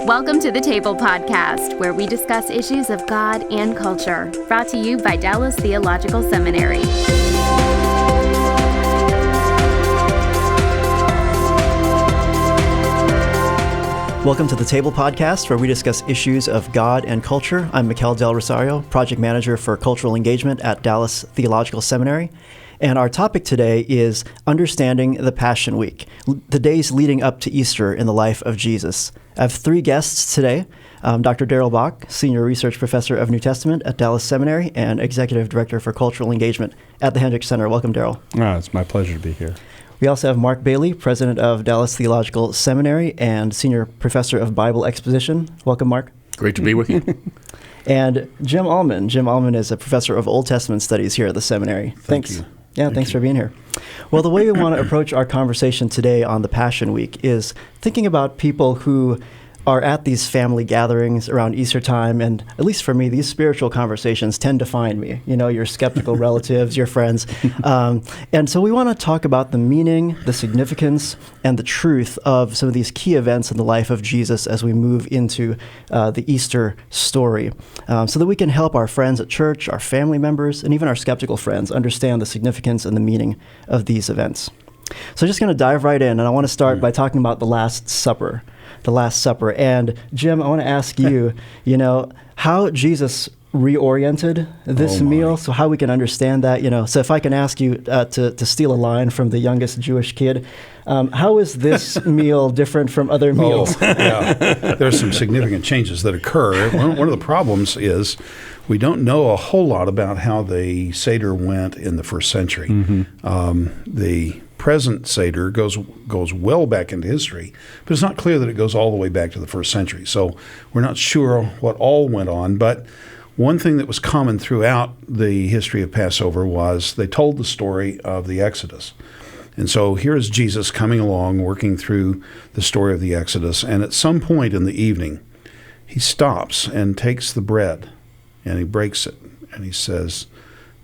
Welcome to the Table Podcast, where we discuss issues of God and culture, brought to you by Dallas Theological Seminary. Welcome to the Table Podcast, where we discuss issues of God and culture. I'm Mikel Del Rosario, Project Manager for Cultural Engagement at Dallas Theological Seminary. And our topic today is understanding the Passion Week, the days leading up to Easter in the life of Jesus. I have three guests today. Dr. Darrell Bock, Senior Research Professor of New Testament at Dallas Seminary and Executive Director for Cultural Engagement at the Hendricks Center. Welcome, Darrell. It's my pleasure to be here. We also have Mark Bailey, President of Dallas Theological Seminary and Senior Professor of Bible Exposition. Welcome, Mark. Great to be with you. And Jim Allman. Jim Allman is a Professor of Old Testament Studies here at the seminary. Thanks. Thanks for being here. Well, the way we want to approach our conversation today on the Passion Week is thinking about people who are at these family gatherings around Easter time, and at least for me, these spiritual conversations tend to find me, your skeptical relatives, your friends. And so we want to talk about the meaning, the significance, and the truth of some of these key events in the life of Jesus as we move into the Easter story, so that we can help our friends at church, our family members, and even our skeptical friends understand the significance and the meaning of these events. So just going to dive right in, and I want to start by talking about the Last Supper. The Last Supper. And Jim, I want to ask you, how Jesus reoriented this meal, so how we can understand that, So if I can ask you to steal a line from the youngest Jewish kid, how is this meal different from other meals? There's some significant changes that occur. One of the problems is we don't know a whole lot about how the Seder went in the first century. The present Seder goes well back into history, but it's not clear that it goes all the way back to the first century. So we're not sure what all went on, but one thing that was common throughout the history of Passover was they told the story of the Exodus. And so here is Jesus coming along, working through the story of the Exodus, and at some point in the evening, he stops and takes the bread, and he breaks it, and he says,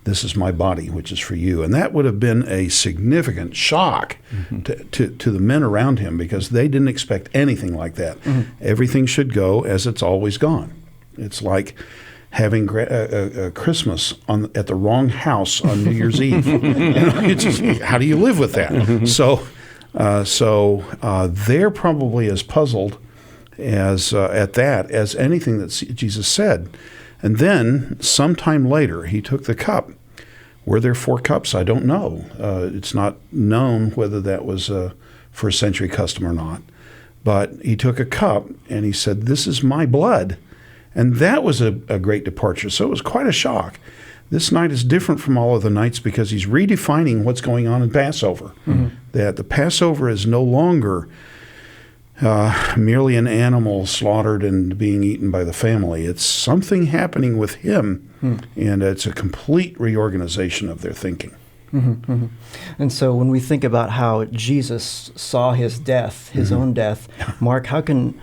"This is my body, which is for you." And that would have been a significant shock to the men around him, because they didn't expect anything like that. Everything should go as it's always gone. It's like having a Christmas at the wrong house on New Year's Eve. How do you live with that? So they're probably as puzzled at that as anything that Jesus said. And then, sometime later, he took the cup. Were there 4 cups? I don't know. It's not known whether that was a first century custom or not. But he took a cup, and he said, "This is my blood." And that was a great departure. So it was quite a shock. This night is different from all other nights because he's redefining what's going on in Passover. That the Passover is no longer merely an animal slaughtered and being eaten by the family. It's something happening with him, and it's a complete reorganization of their thinking. And so when we think about how Jesus saw his death, his own death, Mark, how can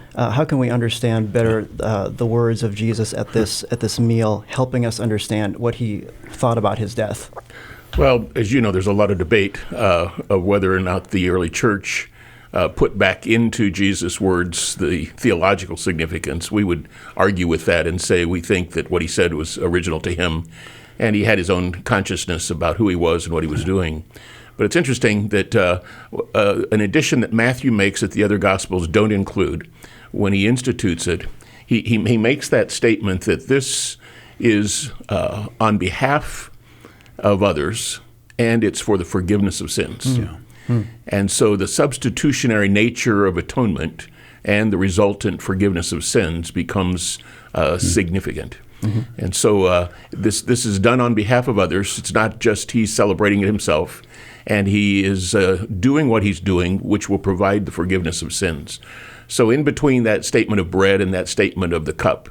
we understand better the words of Jesus at this meal, helping us understand what he thought about his death? Well, as you know, there's a lot of debate of whether or not the early church put back into Jesus' words the theological significance. We would argue with that and say we think that what he said was original to him, and he had his own consciousness about who he was and what he was doing. But it's interesting that an addition that Matthew makes that the other Gospels don't include, when he institutes it, he makes that statement that this is on behalf of others, and it's for the forgiveness of sins. And so the substitutionary nature of atonement and the resultant forgiveness of sins becomes significant. And so this is done on behalf of others. It's not just he's celebrating it himself, and he is doing what he's doing, which will provide the forgiveness of sins. So in between that statement of bread and that statement of the cup,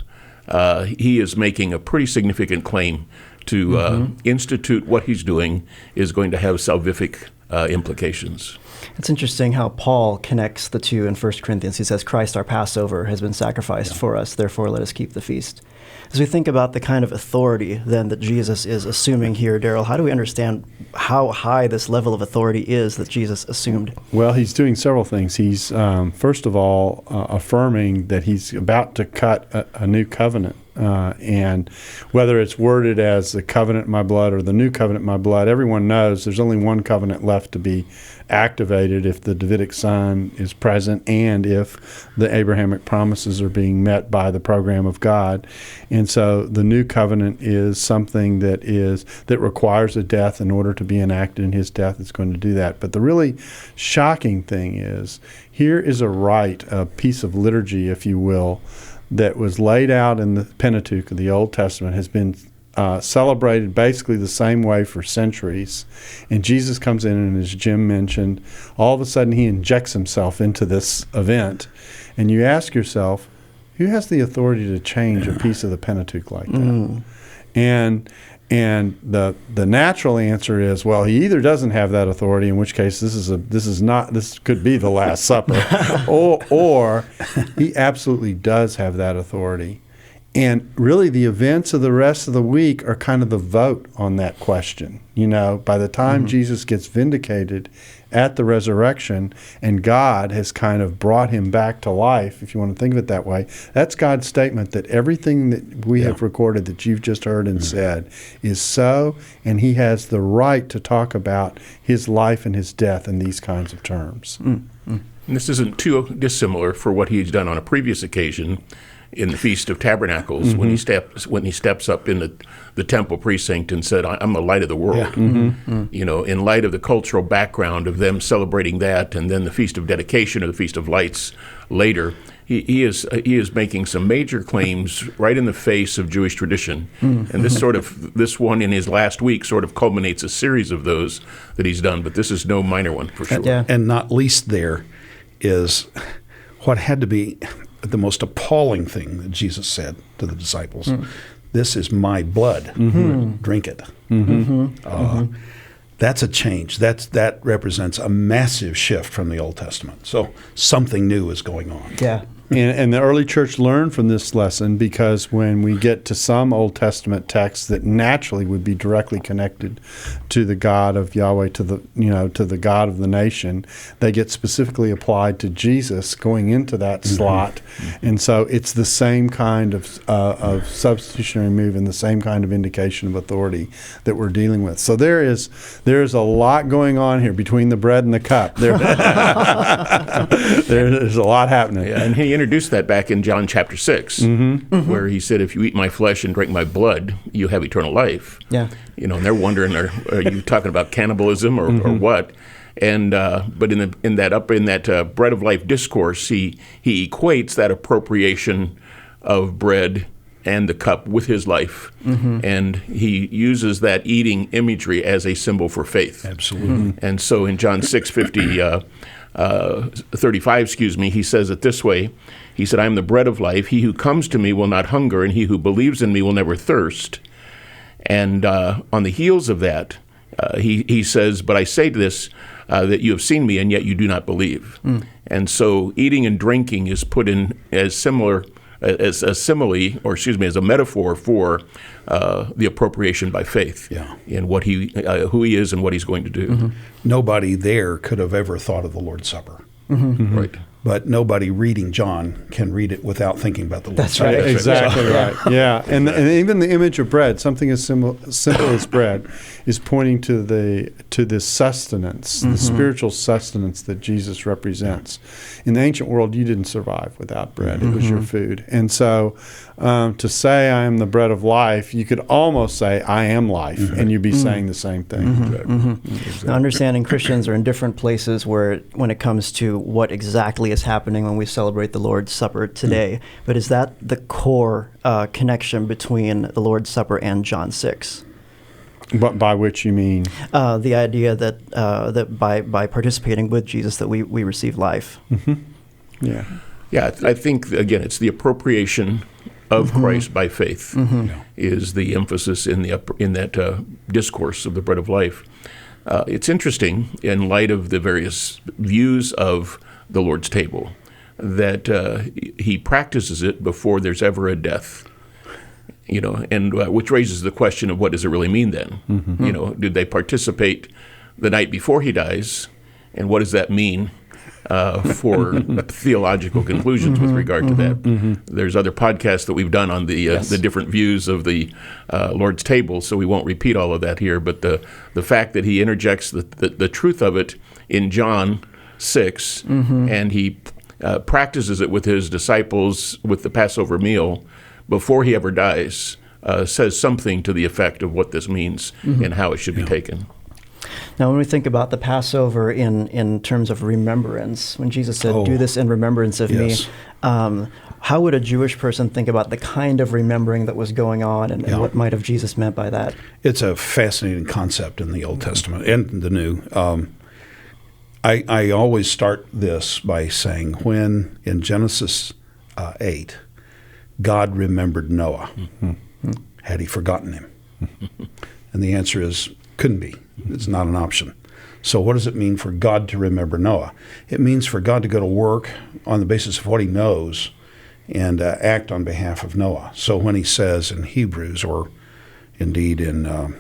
he is making a pretty significant claim to institute what he's doing is going to have salvific implications. It's interesting how Paul connects the two in 1 Corinthians. He says, Christ, our Passover, has been sacrificed for us, therefore let us keep the feast. As we think about the kind of authority then that Jesus is assuming here, Darrell, how do we understand how high this level of authority is that Jesus assumed? Well, he's doing several things. He's, first of all, affirming that he's about to cut a new covenant. And whether it's worded as the covenant in my blood or the new covenant in my blood, everyone knows there's only one covenant left to be activated if the Davidic son is present and if the Abrahamic promises are being met by the program of God. And so the new covenant is something that requires a death in order to be enacted, and his death is going to do that. But the really shocking thing is, here is a rite, a piece of liturgy, if you will, that was laid out in the Pentateuch of the Old Testament, has been celebrated basically the same way for centuries. And Jesus comes in, and as Jim mentioned, all of a sudden he injects himself into this event. And you ask yourself, who has the authority to change a piece of the Pentateuch like that? And the natural answer is, well, he either doesn't have that authority, in which case this could be the Last Supper, or he absolutely does have that authority. And really, the events of the rest of the week are kind of the vote on that question. You know, by the time Jesus gets vindicated at the resurrection and God has kind of brought him back to life, if you want to think of it that way, that's God's statement that everything that we have recorded that you've just heard and said is so, and he has the right to talk about his life and his death in these kinds of terms. And this isn't too dissimilar for what he's done on a previous occasion in the Feast of Tabernacles, when he steps up in the temple precinct and said, "I'm the light of the world." You know, in light of the cultural background of them celebrating that, and then the Feast of Dedication or the Feast of Lights later, he is making some major claims right in the face of Jewish tradition. And this one in his last week sort of culminates a series of those that he's done. But this is no minor one for sure. And not least there is what had to be the most appalling thing that Jesus said to the disciples. This is my blood. Drink it. That's a change. That represents a massive shift from the Old Testament. So something new is going on. Yeah. And the early church learned from this lesson, because when we get to some Old Testament texts that naturally would be directly connected to the God of Yahweh, to the God of the nation, they get specifically applied to Jesus going into that slot. And so it's the same kind of substitutionary move and the same kind of indication of authority that we're dealing with. So there's a lot going on here between the bread and the cup. There's a lot happening. Yeah, and he introduced that back in John chapter 6, where he said, "If you eat my flesh and drink my blood, you have eternal life." Yeah, you know, and they're wondering, are you talking about cannibalism or what? And but in that bread of life discourse, he equates that appropriation of bread and the cup with his life, and he uses that eating imagery as a symbol for faith. Absolutely. And so in John 6:35, he says it this way. He said, "I am the bread of life. He who comes to me will not hunger, and he who believes in me will never thirst." And on the heels of that, he says, "But I say this, that you have seen me, and yet you do not believe." And so eating and drinking is put in as similar as a simile, or as a metaphor for the appropriation by faith in what who he is and what he's going to do. Nobody there could have ever thought of the Lord's Supper. Right. But nobody reading John can read it without thinking about the Lord's Supper. Right. Exactly right. Yeah, and even the image of bread, something as simple as bread, is pointing to this sustenance, the spiritual sustenance that Jesus represents. In the ancient world, you didn't survive without bread; it was your food. And so, to say I am the bread of life, you could almost say I am life, and you'd be saying the same thing. Exactly. Now, understanding Christians are in different places when it comes to what exactly is happening when we celebrate the Lord's Supper today. But is that the core connection between the Lord's Supper and John 6? But by which you mean? The idea that by participating with Jesus that we receive life. Yeah. Yeah, I think, again, it's the appropriation of Christ by faith is the emphasis in that discourse of the bread of life. It's interesting, in light of the various views of the Lord's table, that he practices it before there's ever a death. And which raises the question of what does it really mean then? Mm-hmm. Did they participate the night before he dies, and what does that mean for theological conclusions with regard to that? Mm-hmm. There's other podcasts that we've done on the different views of the Lord's table, so we won't repeat all of that here. But the fact that he interjects the truth of it in John 6, mm-hmm. and he practices it with his disciples with the Passover meal before he ever dies, says something to the effect of what this means mm-hmm. and how it should be taken. Now, when we think about the Passover in terms of remembrance, when Jesus said, do this in remembrance of me, how would a Jewish person think about the kind of remembering that was going on, and what might have Jesus meant by that? It's a fascinating concept in the Old Testament and the New. I always start this by saying, when in Genesis 8, God remembered Noah, mm-hmm. had he forgotten him? And the answer is, couldn't be. It's not an option. So what does it mean for God to remember Noah? It means for God to go to work on the basis of what he knows and act on behalf of Noah. So when he says in Hebrews, or indeed in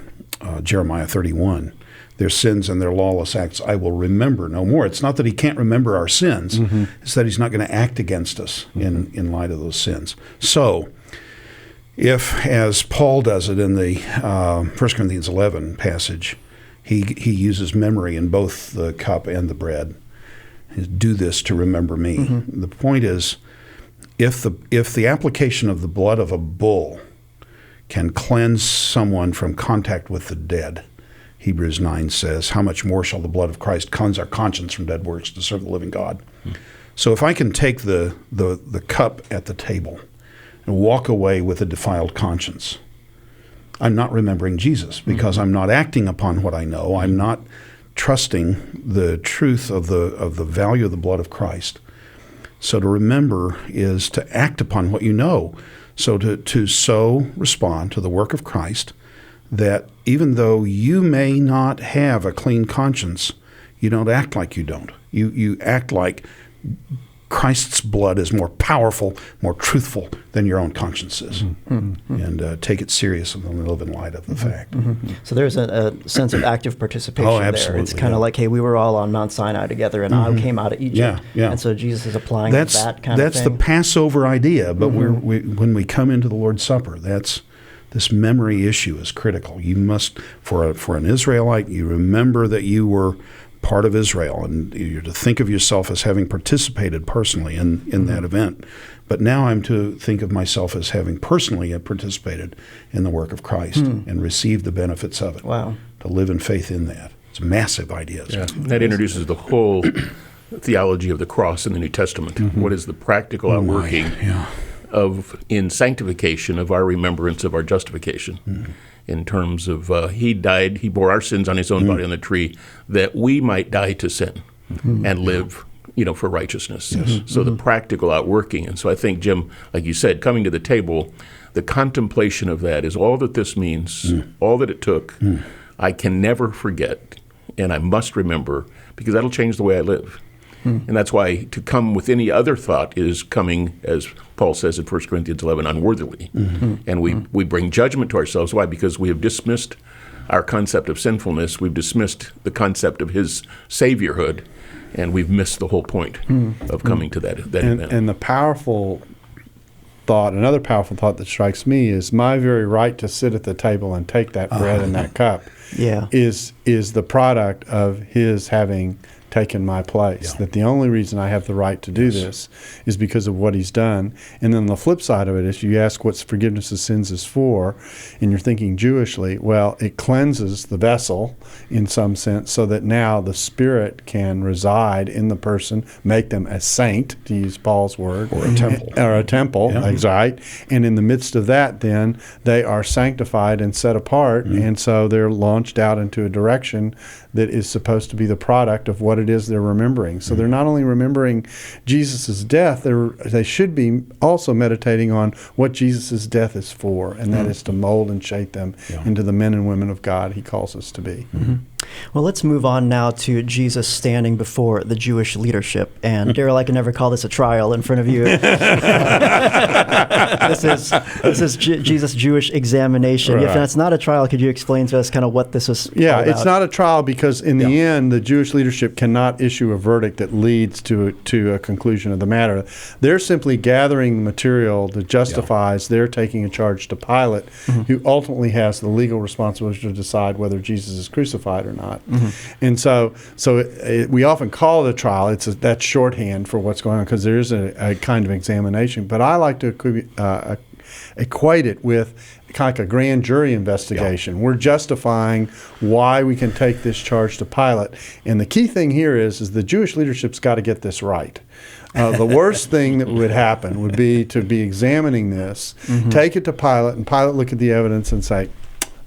Jeremiah 31, their sins and their lawless acts I will remember no more. It's not that he can't remember our sins. Mm-hmm. It's that he's not going to act against us mm-hmm. in light of those sins. So if, as Paul does it in the 1 Corinthians 11 passage, he uses memory in both the cup and the bread. Do this to remember me. Mm-hmm. The point is, if the application of the blood of a bull can cleanse someone from contact with the dead, Hebrews 9 says, how much more shall the blood of Christ cleanse our conscience from dead works to serve the living God? Mm-hmm. So if I can take the cup at the table and walk away with a defiled conscience, I'm not remembering Jesus, because mm-hmm. I'm not acting upon what I know. I'm not trusting the truth of the value of the blood of Christ. So to remember is to act upon what you know. So to so respond to the work of Christ that even though you may not have a clean conscience, you don't act like you don't. You act like Christ's blood is more powerful, more truthful than your own conscience is. Mm-hmm. And take it serious and live in light of the mm-hmm. fact. Mm-hmm. So there's a sense of active participation there. It's kind of like, hey, we were all on Mount Sinai together, and mm-hmm. I came out of Egypt. Yeah. And so Jesus is applying that kind of thing. That's the Passover idea, but mm-hmm. when we come into the Lord's Supper, this memory issue is critical. You must, for an Israelite, you remember that you were part of Israel, and you're to think of yourself as having participated personally in mm-hmm. that event. But now I'm to think of myself as having personally participated in the work of Christ and received the benefits of it. Wow. To live in faith in that. It's a massive idea. Yeah. That introduces the whole theology of the cross in the New Testament. Mm-hmm. What is the practical outworking in sanctification of our remembrance of our justification? Mm-hmm. In terms of he died, he bore our sins on his own body on the tree, that we might die to sin and live, for righteousness. Yes. So the practical outworking. And so I think, Jim, like you said, coming to the table, the contemplation of that is all that this means, all that it took. I can never forget, and I must remember, because that'll change the way I live. And that's why to come with any other thought is coming, as Paul says in 1 Corinthians 11, unworthily. Mm-hmm. And we bring judgment to ourselves. Why? Because we have dismissed our concept of sinfulness. We've dismissed the concept of his saviorhood, and we've missed the whole point of coming to that event. And the powerful thought, another powerful thought that strikes me is my very right to sit at the table and take that bread and that cup is the product of his having taken my place. That the only reason I have the right to do this is because of what he's done. And then the flip side of it is, you ask what forgiveness of sins is for, and you're thinking Jewishly, well, it cleanses the vessel in some sense so that now the Spirit can reside in the person, make them a saint, to use Paul's word. Or a temple. Or a temple, right. And in the midst of that, then, they are sanctified and set apart, and so they're launched out into a direction that is supposed to be the product of what it is they're remembering. So they're not only remembering Jesus' death, they should be also meditating on what Jesus' death is for, and that is to mold and shape them into the men and women of God he calls us to be. Mm-hmm. Well, let's move on now to Jesus standing before the Jewish leadership. And Darrell, I can never call this a trial in front of you. This is Jesus' Jewish examination. Right. If that's not a trial, could you explain to us kind of what this is? Yeah, all about? it's not a trial because in the end, the Jewish leadership cannot issue a verdict that leads to a conclusion of the matter. They're simply gathering the material that justifies their taking a charge to Pilate, who ultimately has the legal responsibility to decide whether Jesus is crucified or not. And so we often call it a trial. That's shorthand for what's going on because there is a kind of examination. But I like to equate it with kind of like a grand jury investigation. Yeah. We're justifying why we can take this charge to Pilate. And the key thing here is the Jewish leadership's got to get this right. The worst thing that would happen would be to be examining this, take it to Pilate, and Pilate look at the evidence and say,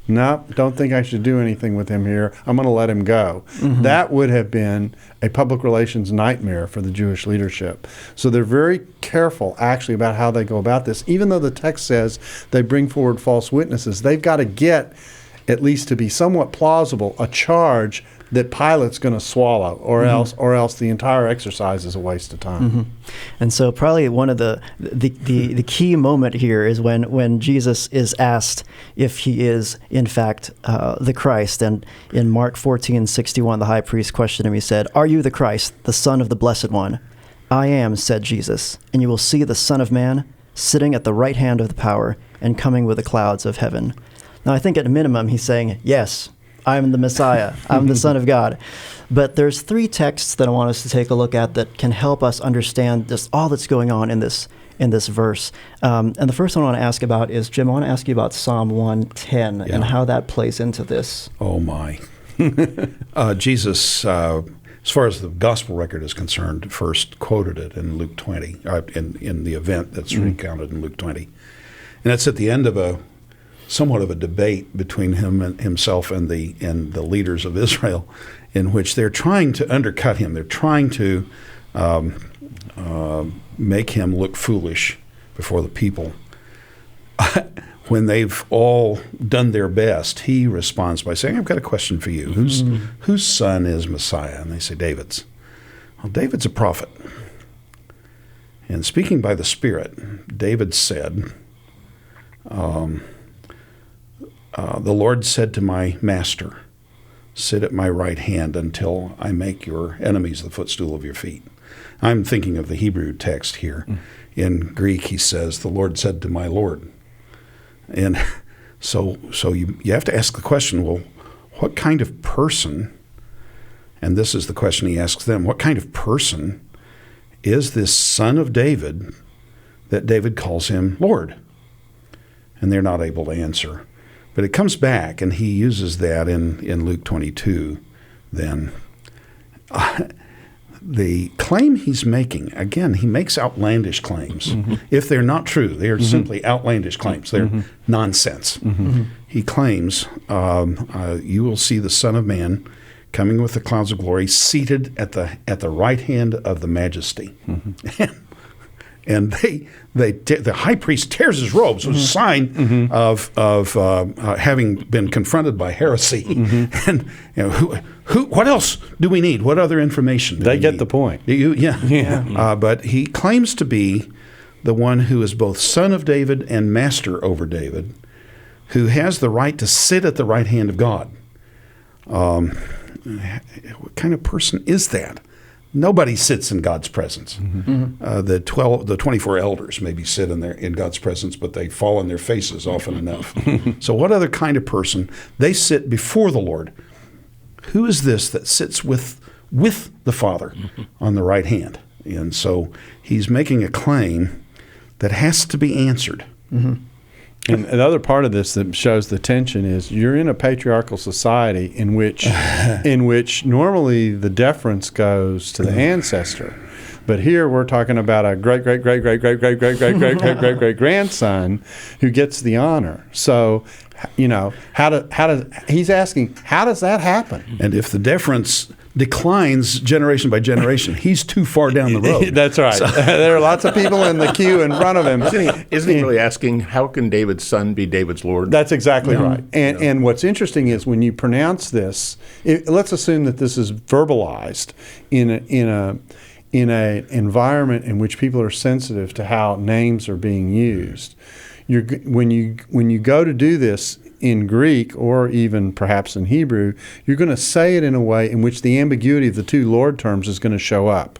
no, don't think I should do anything with him here. I'm going to let him go. That would have been a public relations nightmare for the Jewish leadership. So they're very careful, actually, about how they go about this. Even though the text says they bring forward false witnesses, they've got to get, at least to be somewhat plausible, a charge that Pilate's going to swallow, or else the entire exercise is a waste of time. And so probably one of the key moment here is when Jesus is asked if he is in fact the Christ. And in Mark 14:61, the high priest questioned him. He said, "Are you the Christ, the Son of the Blessed One?" "I am," said Jesus, "and you will see the Son of Man sitting at the right hand of the power and coming with the clouds of heaven." Now I think at a minimum he's saying, yes, I'm the Messiah. I'm the Son of God. But there's three texts that I want us to take a look at that can help us understand just all that's going on in this verse. And the first one I want to ask about is, Jim, I want to ask you about Psalm 110 and how that plays into this. Oh, my. Jesus, as far as the gospel record is concerned, first quoted it in Luke 20, in the event that's recounted in Luke 20. And it's at the end of somewhat of a debate between himself and the leaders of Israel, in which they're trying to undercut him. They're trying to make him look foolish before the people. When they've all done their best, he responds by saying, "I've got a question for you. Whose son is Messiah?" And they say, "David's." Well, David's a prophet. And speaking by the Spirit, David said, the Lord said to my master, sit at my right hand until I make your enemies the footstool of your feet. I'm thinking of the Hebrew text here. In Greek, he says, the Lord said to my Lord. And so you have to ask the question, well, what kind of person, and this is the question he asks them, what kind of person is this son of David that David calls him Lord? And they're not able to answer. But it comes back, and he uses that in Luke 22 then. The claim he's making, again, he makes outlandish claims. If they're not true, they are simply outlandish claims. They're nonsense. He claims, you will see the Son of Man coming with the clouds of glory, seated at the right hand of the Majesty. And the high priest tears his robes, which is a sign of having been confronted by heresy. And what else do we need? What other information do we need? They get the point. But he claims to be the one who is both son of David and master over David, who has the right to sit at the right hand of God. What kind of person is that? Nobody sits in God's presence. The 24 elders maybe sit in God's presence, but they fall on their faces often enough. So what other kind of person? They sit before the Lord. Who is this that sits with the Father on the right hand? And so he's making a claim that has to be answered. And another part of this that shows the tension is you're in a patriarchal society in which normally the deference goes to the ancestor. But here we're talking about a great grandson who gets the honor. So, he's asking, how does that happen? And if the deference declines generation by generation. He's too far down the road. That's right. So. There are lots of people in the queue in front of him. Isn't he really asking, how can David's son be David's Lord? That's exactly right. And what's interesting is when you pronounce this, let's assume that this is verbalized in a environment in which people are sensitive to how names are being used. When you go to do this in Greek or even perhaps in Hebrew, you're going to say it in a way in which the ambiguity of the two Lord terms is going to show up,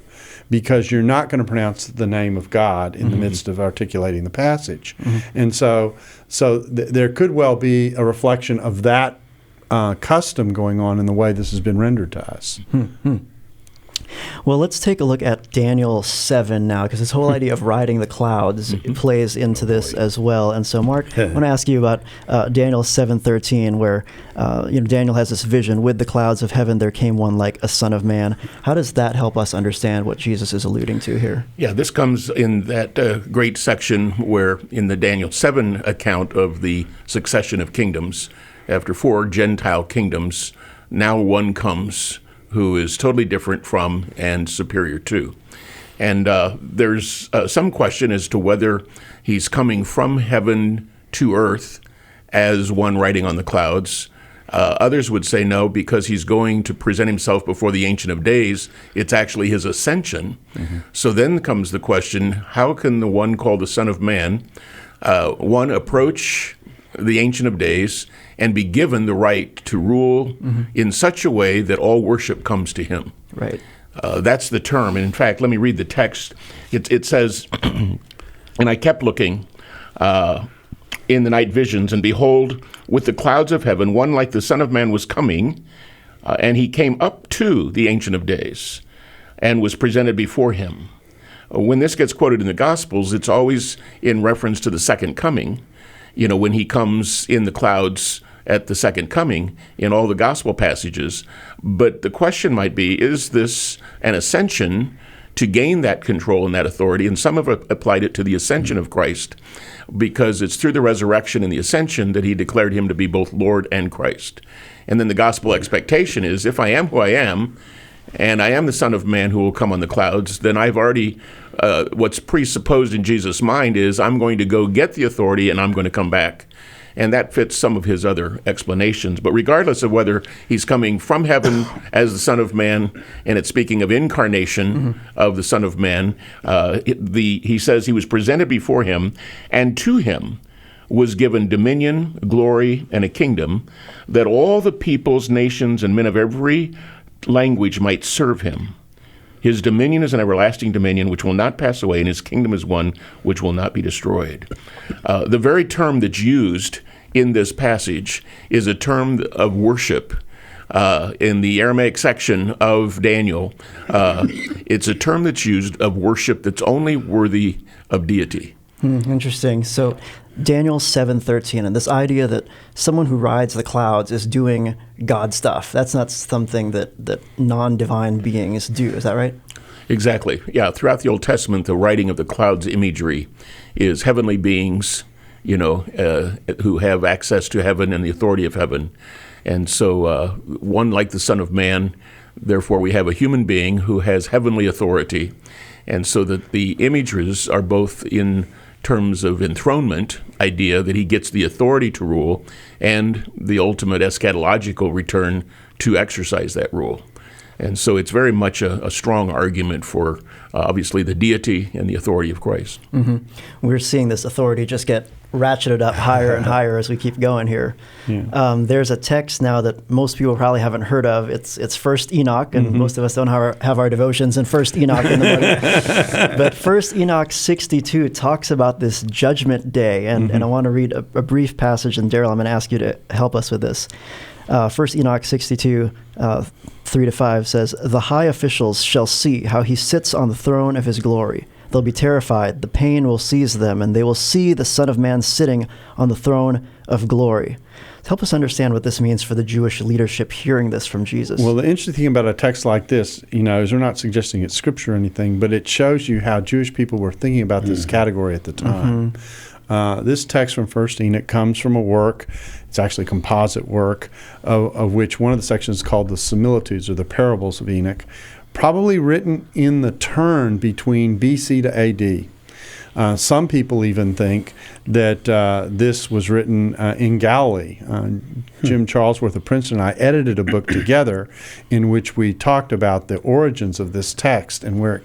because you're not going to pronounce the name of God in the midst of articulating the passage. And so there could well be a reflection of that custom going on in the way this has been rendered to us. Well, let's take a look at Daniel 7 now, because this whole idea of riding the clouds plays into this as well. And so, Mark, I want to ask you about Daniel 7:13, where Daniel has this vision: with the clouds of heaven there came one like a son of man. How does that help us understand what Jesus is alluding to here? Yeah, this comes in that great section where in the Daniel 7 account of the succession of kingdoms, after 4 Gentile kingdoms, now one comes who is totally different from and superior to. And there's some question as to whether he's coming from heaven to earth as one riding on the clouds. Others would say no, because he's going to present himself before the Ancient of Days. It's actually his ascension. So then comes the question, how can the one called the Son of Man, one, approach the Ancient of Days and be given the right to rule in such a way that all worship comes to him? Right. That's the term. And in fact, let me read the text. It says, and I kept looking in the night visions, and behold, with the clouds of heaven, one like the Son of Man was coming, and he came up to the Ancient of Days and was presented before him. When this gets quoted in the Gospels, it's always in reference to the second coming. When he comes in the clouds at the second coming in all the gospel passages. But the question might be, is this an ascension to gain that control and that authority? And some have applied it to the ascension of Christ, because it's through the resurrection and the ascension that he declared him to be both Lord and Christ. And then the gospel expectation is, if I am who I am, and I am the Son of Man who will come on the clouds, then I've already, what's presupposed in Jesus' mind is, I'm going to go get the authority and I'm going to come back. And that fits some of his other explanations. But regardless of whether he's coming from heaven as the Son of Man, and it's speaking of incarnation of the Son of Man, he says he was presented before him, and to him was given dominion, glory, and a kingdom, that all the peoples, nations, and men of every language might serve him. His dominion is an everlasting dominion which will not pass away, and his kingdom is one which will not be destroyed. The very term that's used in this passage is a term of worship. In the Aramaic section of Daniel, it's a term that's used of worship that's only worthy of deity. Interesting. So Daniel 7:13, and this idea that someone who rides the clouds is doing God stuff, that's not something that non-divine beings do. Is that right? Exactly. Yeah, throughout the Old Testament, the riding of the clouds imagery is heavenly beings, who have access to heaven and the authority of heaven. And so one like the Son of Man, therefore we have a human being who has heavenly authority. And so that the images are both in terms of enthronement idea, that he gets the authority to rule, and the ultimate eschatological return to exercise that rule. And so it's very much a strong argument for, obviously, the deity and the authority of Christ. We're seeing this authority just get ratcheted up higher and higher as we keep going here. There's a text now that most people probably haven't heard of. It's First Enoch, and most of us don't have our devotions in First Enoch in the morning. But First Enoch 62 talks about this judgment day, and I want to read a brief passage, and Darrell, I'm going to ask you to help us with this. First Enoch 62, 3-5 says, "The high officials shall see how he sits on the throne of his glory. They'll be terrified. The pain will seize them, and they will see the Son of Man sitting on the throne of glory." Help us understand what this means for the Jewish leadership hearing this from Jesus. Well, the interesting thing about a text like this, is we're not suggesting it's scripture or anything, but it shows you how Jewish people were thinking about this category at the time. This text from 1 Enoch comes from a work, it's actually a composite work, of which one of the sections is called the Similitudes, or the Parables of Enoch, probably written in the turn between BC to AD. Some people even think that this was written in Galilee. Jim Charlesworth of Princeton and I edited a book together in which we talked about the origins of this text and where it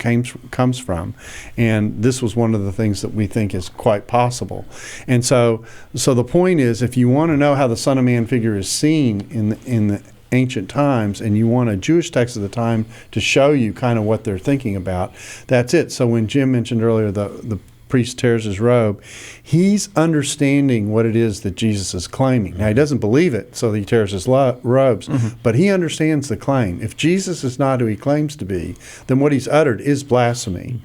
comes from. And this was one of the things that we think is quite possible. And so the point is, if you want to know how the Son of Man figure is seen in the ancient times, and you want a Jewish text of the time to show you kind of what they're thinking about, that's it. So when Jim mentioned earlier the priest tears his robe, he's understanding what it is that Jesus is claiming. Now, he doesn't believe it, so he tears his robes, but he understands the claim. If Jesus is not who he claims to be, then what he's uttered is blasphemy.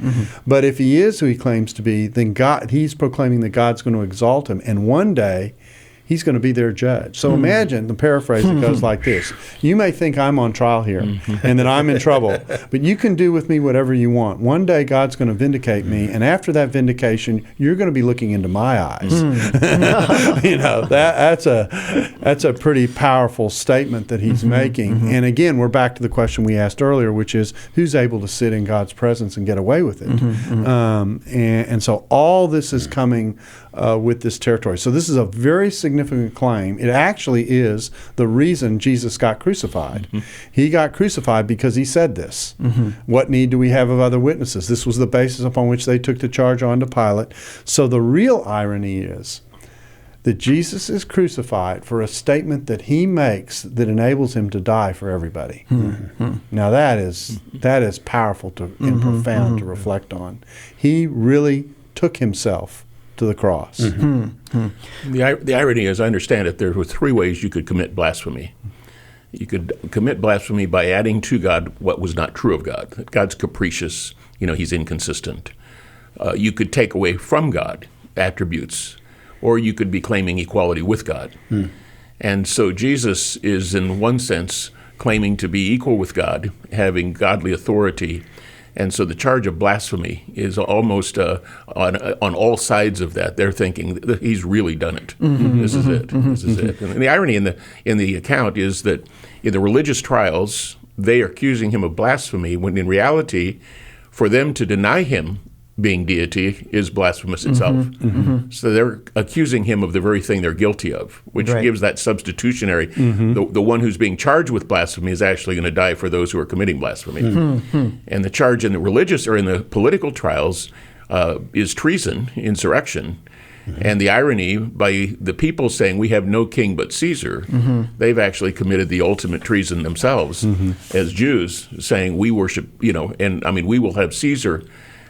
But if he is who he claims to be, then he's proclaiming that God's going to exalt him, and one day he's going to be their judge. So imagine, the paraphrase that goes like this: you may think I'm on trial here and that I'm in trouble, but you can do with me whatever you want. One day God's going to vindicate me, and after that vindication, you're going to be looking into my eyes. That's a pretty powerful statement that he's making. And again, we're back to the question we asked earlier, which is, who's able to sit in God's presence and get away with it? And so all this is coming with this territory. So this is a very significant claim. It actually is the reason Jesus got crucified. He got crucified because he said this. What need do we have of other witnesses? This was the basis upon which they took the charge on to Pilate. So the real irony is that Jesus is crucified for a statement that he makes that enables him to die for everybody. Now that is powerful and profound to reflect on. He really took himself to the cross. The irony, as I understand it, there were three ways you could commit blasphemy. You could commit blasphemy by adding to God what was not true of God. That God's capricious, he's inconsistent. You could take away from God attributes, or you could be claiming equality with God. And so Jesus is, in one sense, claiming to be equal with God, having godly authority. And so the charge of blasphemy is almost on all sides of that. They're thinking that he's really done it. This is it. This is it. And the irony in the account is that in the religious trials, they are accusing him of blasphemy, when in reality, for them to deny him being deity is blasphemous itself. So they're accusing him of the very thing they're guilty of, which gives that substitutionary. The one who's being charged with blasphemy is actually going to die for those who are committing blasphemy. And the charge in the religious or in the political trials is treason, insurrection. And the irony, by the people saying we have no king but Caesar, they've actually committed the ultimate treason themselves as Jews, saying we worship, we will have Caesar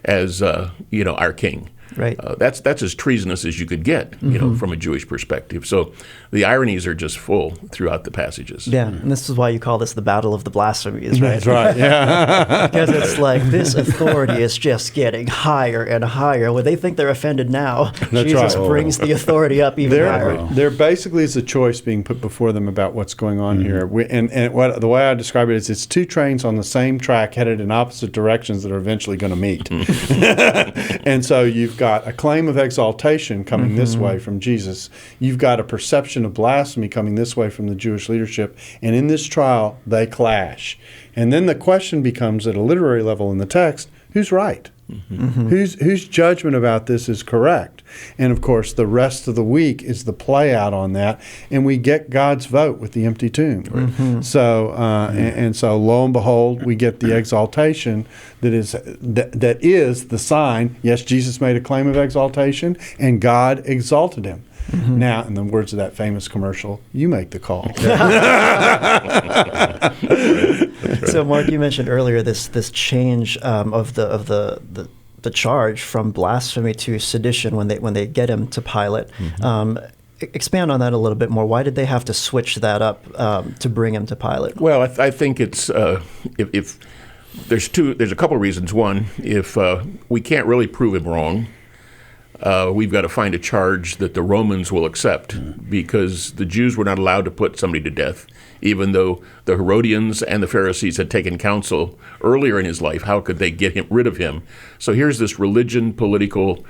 as our king. Right. That's as treasonous as you could get, from a Jewish perspective. So the ironies are just full throughout the passages. Yeah, and this is why you call this the battle of the blasphemies, right? That's right, yeah. Because it's like this authority is just getting higher and higher. When they think they're offended now, Jesus brings the authority up even higher. There basically is a choice being put before them about what's going on here. The way I describe it is, it's two trains on the same track headed in opposite directions that are eventually going to meet. And so you've got a claim of exaltation coming this way from Jesus. You've got a perception of blasphemy coming this way from the Jewish leadership. And in this trial, they clash. And then the question becomes, at a literary level in the text, who's right? Whose judgment about this is correct? And of course, the rest of the week is the play out on that, and we get God's vote with the empty tomb. So, and so, lo and behold, we get the exaltation that is the sign. Yes, Jesus made a claim of exaltation, and God exalted him. Now, in the words of that famous commercial, you make the call. So, Mark, you mentioned earlier this change of the charge from blasphemy to sedition when they get him to Pilate. Expand on that a little bit more. Why did they have to switch that up to bring him to Pilate? Well, I think it's if there's a couple of reasons. One, if we can't really prove him wrong, we've got to find a charge that the Romans will accept, because the Jews were not allowed to put somebody to death, even though the Herodians and the Pharisees had taken counsel earlier in his life. How could they get rid of him? So here's this religious political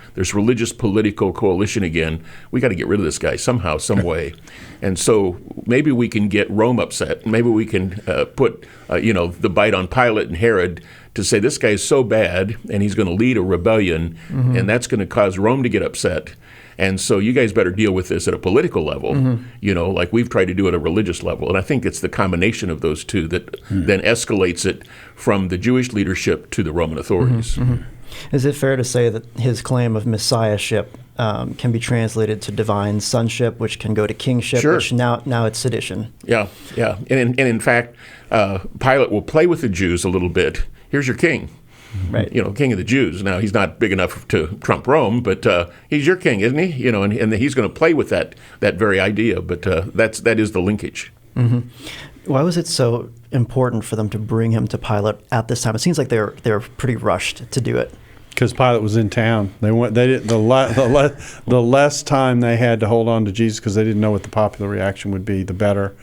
coalition again. We got to get rid of this guy somehow, some way. And so maybe we can get Rome upset. Maybe we can put the bite on Pilate and Herod to say this guy is so bad and he's going to lead a rebellion, and that's going to cause Rome to get upset. And so you guys better deal with this at a political level, like we've tried to do at a religious level. And I think it's the combination of those two that then escalates it from the Jewish leadership to the Roman authorities. Is it fair to say that his claim of messiahship can be translated to divine sonship, which can go to kingship, Sure. which now it's sedition? Yeah. And in fact, Pilate will play with the Jews a little bit. Here's your king. Right. King of the Jews. Now, he's not big enough to trump Rome, but he's your king, isn't he? And he's going to play with that very idea. But that is the linkage. Why was it so important for them to bring him to Pilate at this time? It seems like they were pretty rushed to do it. Because Pilate was in town. They didn't the less time they had to hold on to Jesus, because they didn't know what the popular reaction would be, the better.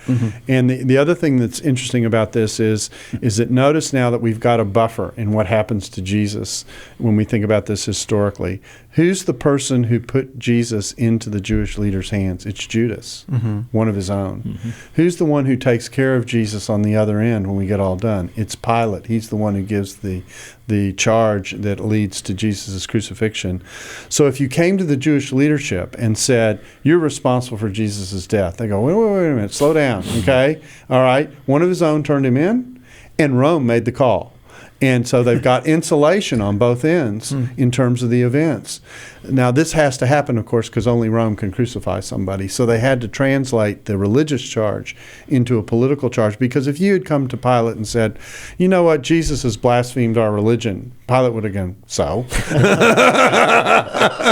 And the other thing that's interesting about this is that notice now that we've got a buffer in what happens to Jesus when we think about this historically. Who's the person who put Jesus into the Jewish leaders' hands? It's Judas, one of his own. Who's the one who takes care of Jesus on the other end when we get all done? It's Pilate. He's the one who gives the charge that leads to Jesus' crucifixion. So if you came to the Jewish leadership and said, you're responsible for Jesus' death, they go, wait a minute, slow down, okay? All right, one of his own turned him in, and Rome made the call. And so they've got insulation on both ends in terms of the events. Now, this has to happen, of course, because only Rome can crucify somebody. So they had to translate the religious charge into a political charge, because if you had come to Pilate and said, you know what, Jesus has blasphemed our religion, Pilate would have gone, so?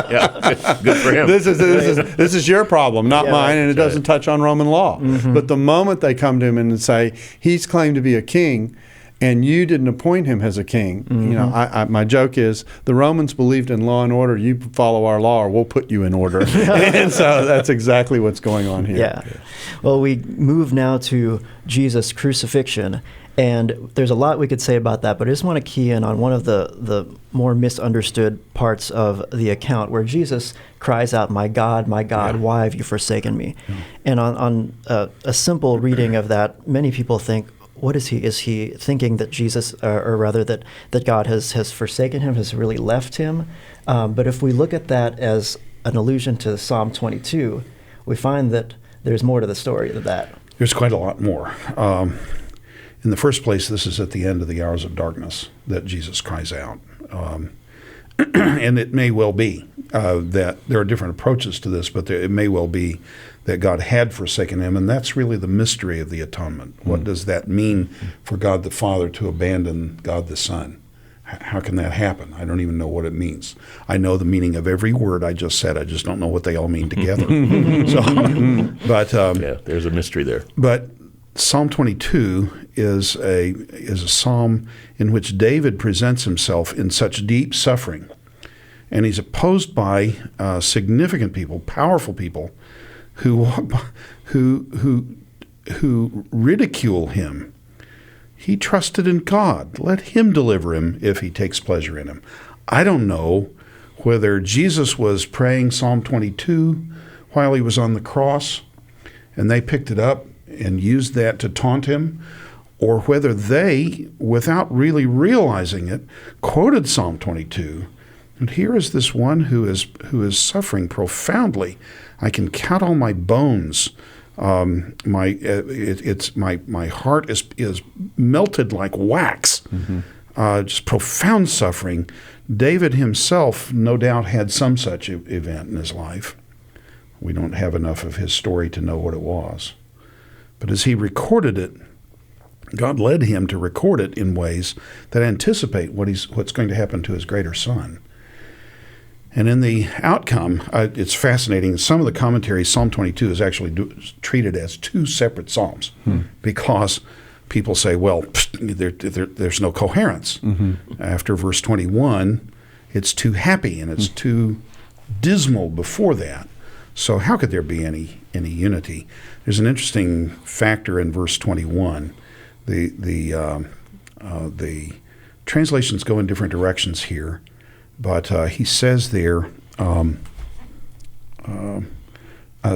Yeah, good for him. This is your problem, not mine, and it doesn't touch on Roman law. But the moment they come to him and say, he's claimed to be a king, and you didn't appoint him as a king. My joke is the Romans believed in law and order. You follow our law or we'll put you in order. And so that's exactly what's going on here. Yeah. Well, we move now to Jesus' crucifixion. And there's a lot we could say about that, but I just want to key in on one of the more misunderstood parts of the account, where Jesus cries out, my God, why have you forsaken me? And on a simple reading of that, many people think, what is he? Is he thinking that Jesus, or rather that God has forsaken him, has really left him? But if we look at that as an allusion to Psalm 22, we find that there's more to the story than that. There's quite a lot more. In the first place, this is at the end of the hours of darkness that Jesus cries out. And it may well be that there are different approaches to this, but it may well be that God had forsaken him, and that's really the mystery of the atonement. What does that mean for God the Father to abandon God the Son? How can that happen? I don't even know what it means. I know the meaning of every word I just said. I just don't know what they all mean together. There's a mystery there. But Psalm 22 is a psalm in which David presents himself in such deep suffering, and he's opposed by significant people, powerful people, who ridicule him. He trusted in God. Let him deliver him if he takes pleasure in him. I don't know whether Jesus was praying Psalm 22 while he was on the cross, and they picked it up and used that to taunt him, or whether they, without really realizing it, quoted Psalm 22. And here is this one who is suffering profoundly. I can count all my bones. My heart is melted like wax. Just profound suffering. David himself, no doubt, had some such event in his life. We don't have enough of his story to know what it was. But as he recorded it, God led him to record it in ways that anticipate what's going to happen to his greater son. And in the outcome, it's fascinating. In some of the commentaries, Psalm 22 is actually treated as two separate psalms because people say, well, there's no coherence. After verse 21, it's too happy and it's too dismal before that. So how could there be any unity? There's an interesting factor in verse 21. The translations go in different directions here, but he says there,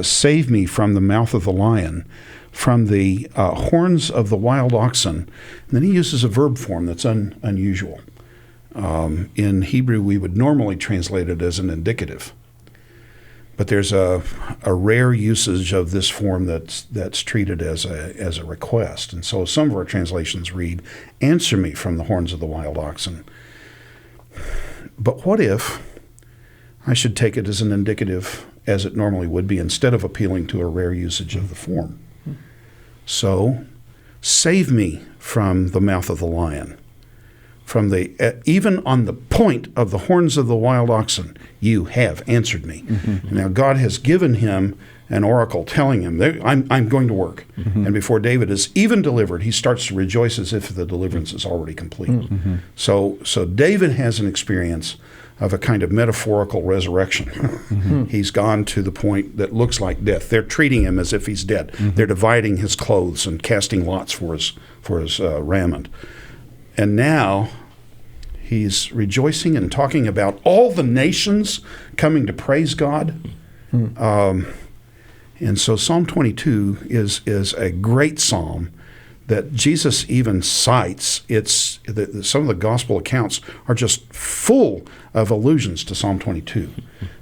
save me from the mouth of the lion, from the horns of the wild oxen. And then he uses a verb form that's unusual. In Hebrew, we would normally translate it as an indicative. But there's a rare usage of this form that's treated as a request. And so some of our translations read, answer me from the horns of the wild oxen. But what if I should take it as an indicative, as it normally would be, instead of appealing to a rare usage of the form? So, save me from the mouth of the lion. From the even on the point of the horns of the wild oxen, you have answered me. Mm-hmm. Now God has given him an oracle telling him, I'm going to work. Mm-hmm. And before David is even delivered, he starts to rejoice as if the deliverance is already complete. Mm-hmm. So David has an experience of a kind of metaphorical resurrection. Mm-hmm. He's gone to the point that looks like death. They're treating him as if he's dead. Mm-hmm. They're dividing his clothes and casting lots for his raiment. And now he's rejoicing and talking about all the nations coming to praise God. Mm-hmm. And so Psalm 22 is a great psalm that Jesus even cites. Some of the gospel accounts are just full of allusions to Psalm 22.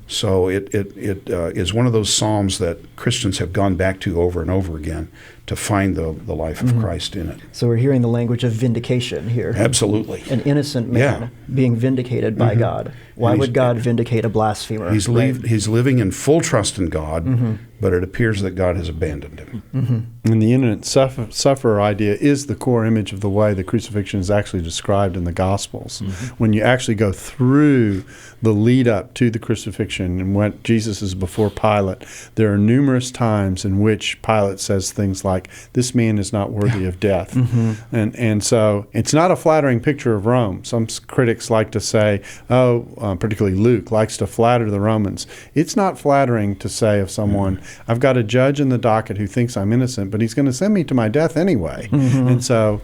So it is one of those psalms that Christians have gone back to over and over again to find the life of Christ in it. So we're hearing the language of vindication here. Absolutely. An innocent man being vindicated by God. Why would God vindicate a blasphemer? He's living in full trust in God, but it appears that God has abandoned him. Mm-hmm. And the innocent sufferer idea is the core image of the way the crucifixion is actually described in the Gospels. Mm-hmm. When you actually go through the lead up to the crucifixion and when Jesus is before Pilate, there are numerous times in which Pilate says things like, this man is not worthy of death. Mm-hmm. And so it's not a flattering picture of Rome. Some critics like to say, particularly Luke likes to flatter the Romans. It's not flattering to say of someone, I've got a judge in the docket who thinks I'm innocent, but he's going to send me to my death anyway. Mm-hmm. And so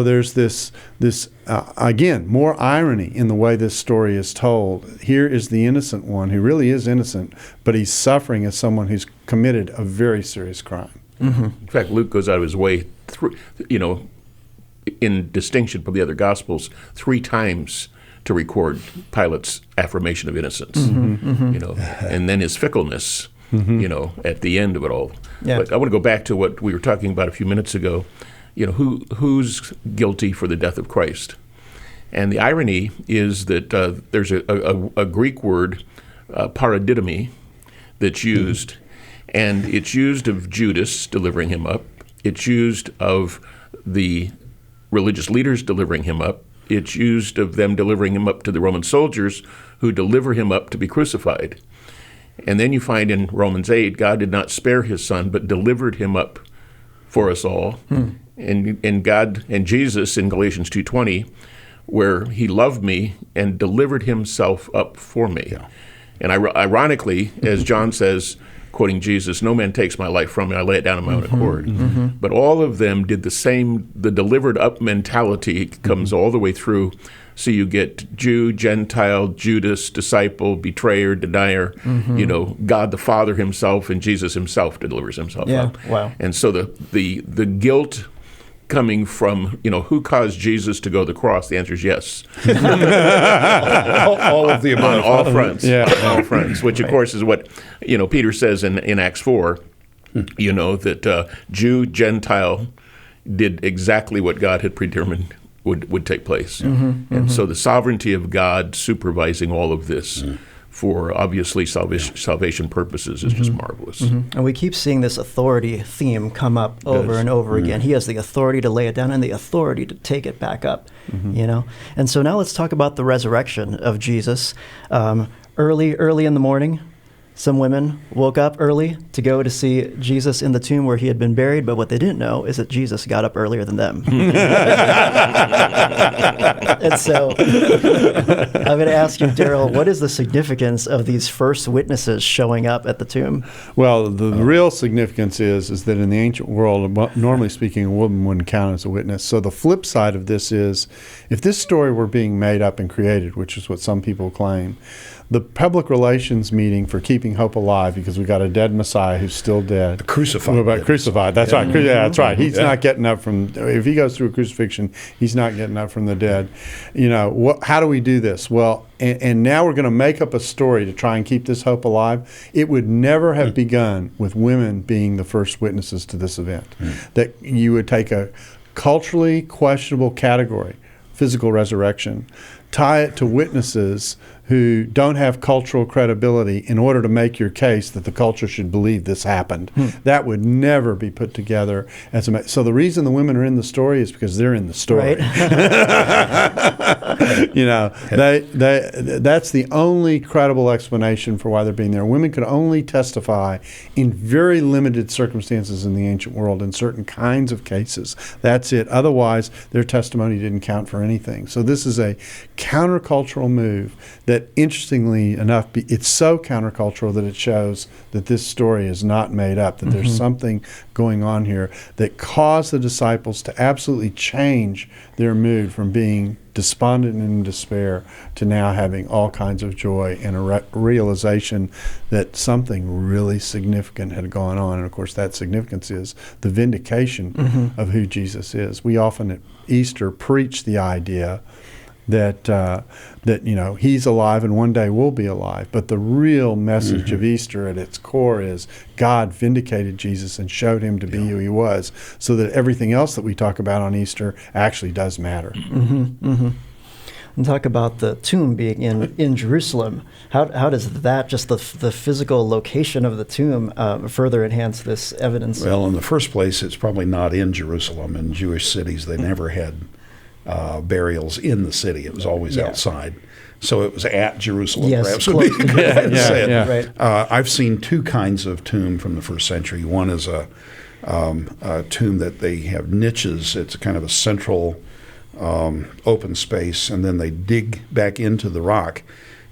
there's this again, more irony in the way this story is told. Here is the innocent one who really is innocent, but he's suffering as someone who's committed a very serious crime. Mm-hmm. In fact, Luke goes out of his way, in distinction from the other Gospels, 3 times to record Pilate's affirmation of innocence, and then his fickleness, at the end of it all. Yeah. But I want to go back to what we were talking about a few minutes ago. Who's guilty for the death of Christ? And the irony is that there's a Greek word, paradidomi, that's used, and it's used of Judas delivering him up. It's used of the religious leaders delivering him up. It's used of them delivering him up to the Roman soldiers who deliver him up to be crucified. And then you find in Romans 8, God did not spare his son, but delivered him up for us all. And God and Jesus in Galatians 2:20, where he loved me and delivered himself up for me. Yeah. And ironically, as John says, quoting Jesus, no man takes my life from me, I lay it down on my own accord. Mm-hmm. But all of them did the same. The delivered up mentality comes all the way through. So you get Jew, Gentile, Judas, disciple, betrayer, denier, God the Father himself, and Jesus himself delivers himself up. Wow. And so the guilt coming from, who caused Jesus to go to the cross? The answer is yes. all of the above. On all fronts. Yeah. On all fronts, which of course is what, Peter says in Acts 4, that Jew, Gentile did exactly what God had predetermined would take place. And so the sovereignty of God supervising all of this for obviously salvation purposes is just marvelous. And we keep seeing this authority theme come up over and over again. He has the authority to lay it down and the authority to take it back up, And so now let's talk about the resurrection of Jesus. Early in the morning, Some women woke up early to go to see Jesus in the tomb where he had been buried, but what they didn't know is that Jesus got up earlier than them. And so I'm going to ask you, Darrell, what is the significance of these first witnesses showing up at the tomb? Well, the real significance is that in the ancient world, normally speaking, a woman wouldn't count as a witness. So the flip side of this is, if this story were being made up and created, which is what some people claim, the public relations meeting for keeping hope alive, because we got a dead Messiah who's still dead. The crucified. Crucified. That's right. Yeah, that's right. He's not getting up from. If he goes through a crucifixion, he's not getting up from the dead. How do we do this? Well, and now we're going to make up a story to try and keep this hope alive. It would never have begun with women being the first witnesses to this event. That you would take a culturally questionable category, physical resurrection, tie it to witnesses who don't have cultural credibility in order to make your case that the culture should believe this happened. That would never be put together as a. So the reason the women are in the story is because they're in the story. Right. That's the only credible explanation for why they're being there. Women could only testify in very limited circumstances in the ancient world, in certain kinds of cases. That's it. Otherwise, their testimony didn't count for anything. So this is a countercultural move that, interestingly enough, it's so countercultural that it shows that this story is not made up, that there's something going on here that caused the disciples to absolutely change their mood from being despondent and in despair to now having all kinds of joy and a realization that something really significant had gone on. And of course, that significance is the vindication of who Jesus is. We often at Easter preach the idea that he's alive and one day we'll be alive. But the real message of Easter at its core is God vindicated Jesus and showed him to be who he was, so that everything else that we talk about on Easter actually does matter. And talk about the tomb being in Jerusalem. How does that, just the physical location of the tomb, further enhance this evidence? Well, in the first place, it's probably not in Jerusalem. In Jewish cities, they never had burials in the city. It was always outside. So it was at Jerusalem, perhaps would be a good way to say it. Right. I've seen two kinds of tomb from the first century. One is a tomb that they have niches. It's kind of a central open space, and then they dig back into the rock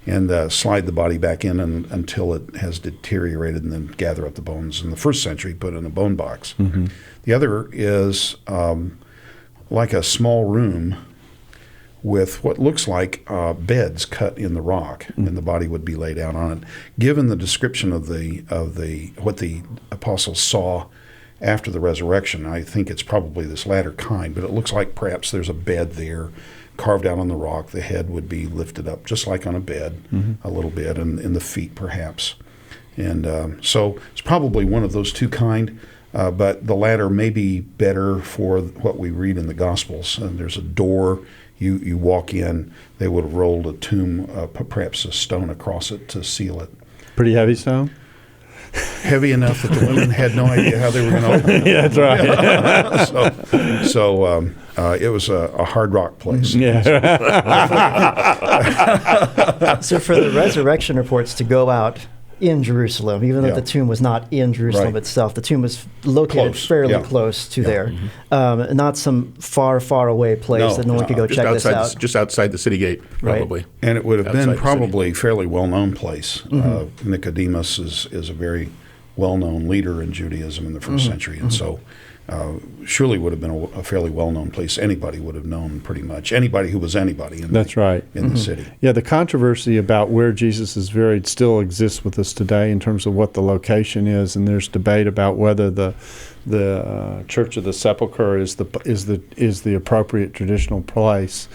and slide the body back in until it has deteriorated, and then gather up the bones. In the first century, put in a bone box. The other is like a small room with what looks like beds cut in the rock, and the body would be laid out on it. Given the description of what the apostles saw after the resurrection, I think it's probably this latter kind, but it looks like perhaps there's a bed there carved out on the rock. The head would be lifted up just like on a bed, a little bit, and in the feet perhaps. And so it's probably one of those two kind. But the latter may be better for what we read in the Gospels. And there's a door, you walk in, they would have rolled a tomb, perhaps a stone across it to seal it. Pretty heavy stone? Heavy enough that the women had no idea how they were going to open it. Yeah, that's right. So it was a hard rock place. So for the resurrection reports to go out in Jerusalem, even though the tomb was not in Jerusalem itself. The tomb was located fairly close to there. Not some far, far away place that no one could go check this out. Just outside the city gate, probably. Right. And it would have been probably a fairly well-known place. Nicodemus is a very well-known leader in Judaism in the first century, and so surely would have been a fairly well-known place. Anybody would have known pretty much. Anybody who was anybody in the city. Yeah, the controversy about where Jesus is buried still exists with us today in terms of what the location is, and there's debate about whether the Church of the Sepulchre is the appropriate traditional place.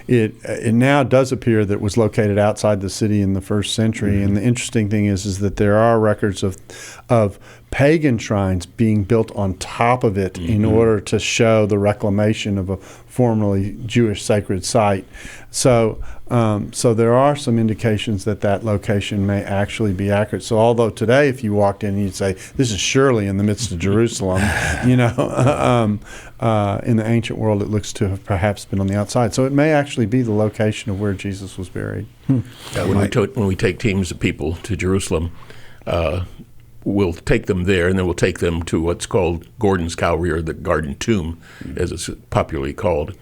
It now does appear that it was located outside the city in the first century, and the interesting thing is that there are records of pagan shrines being built on top of it in order to show the reclamation of a formerly Jewish sacred site. So there are some indications that location may actually be accurate. So although today, if you walked in, you'd say, this is surely in the midst of Jerusalem, in the ancient world, it looks to have perhaps been on the outside. So it may actually be the location of where Jesus was buried. When we take teams of people to Jerusalem, we'll take them there, and then we'll take them to what's called Gordon's Calvary, or the Garden Tomb, as it's popularly called.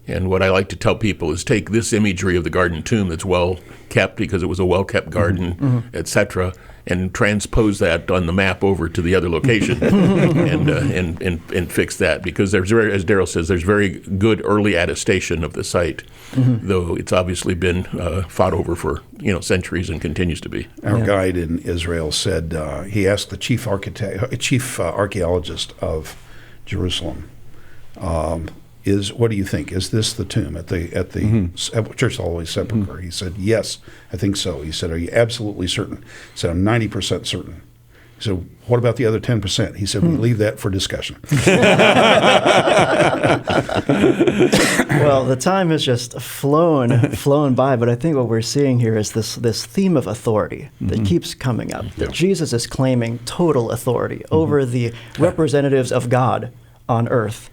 And what I like to tell people is take this imagery of the Garden Tomb that's well kept because it was a well-kept garden, etc., and transpose that on the map over to the other location and fix that, because there's as Darrell says, there's very good early attestation of the site, though it's obviously been fought over for centuries and continues to be. Our guide in Israel said he asked the chief archaeologist of Jerusalem, what do you think? Is this the tomb at the Church of the Holy Sepulchre? He said, yes, I think so. He said, are you absolutely certain? He said, I'm 90% certain. He said, what about the other 10%? He said, we leave that for discussion. Well, the time has just flown by, but I think what we're seeing here is this theme of authority that keeps coming up. That Jesus is claiming total authority over the representatives of God on earth.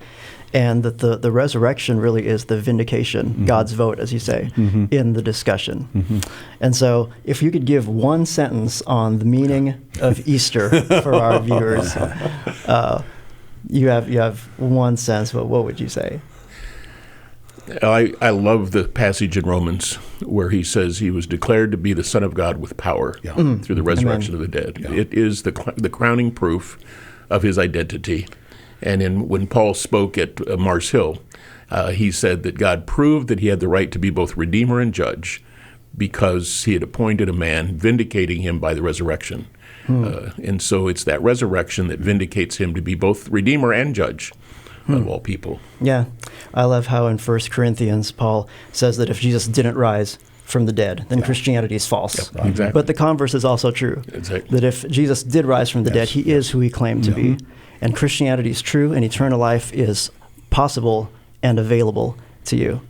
And that the resurrection really is the vindication, God's vote, as you say, in the discussion. And so if you could give one sentence on the meaning of Easter for our viewers, you have one sentence, but what would you say? I love the passage in Romans where he says he was declared to be the Son of God with power through the resurrection of the dead. Yeah. It is the crowning proof of his identity. And when Paul spoke at Mars Hill, he said that God proved that he had the right to be both Redeemer and Judge because he had appointed a man, vindicating him by the resurrection. And so it's that resurrection that vindicates him to be both Redeemer and Judge of all people. Yeah. I love how in 1 Corinthians, Paul says that if Jesus didn't rise from the dead, then Christianity is false. Yep, exactly. But the converse is also true. Exactly. That if Jesus did rise from the dead, he is who he claimed to be. And Christianity is true, and eternal life is possible and available to you.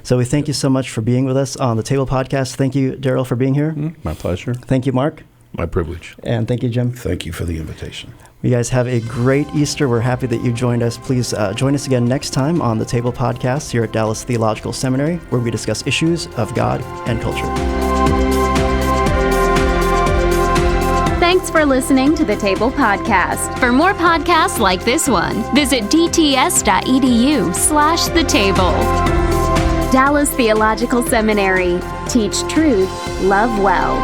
So we thank you so much for being with us on the Table Podcast. Thank you, Darrell, for being here. My pleasure. Thank you, Mark. My privilege. And thank you, Jim. Thank you for the invitation. You guys have a great Easter. We're happy that you joined us. Please join us again next time on the Table Podcast here at Dallas Theological Seminary, where we discuss issues of God and culture. Thanks for listening to the Table Podcast. For more podcasts like this one, visit dts.edu/thetable. Dallas Theological Seminary. Teach truth, love well.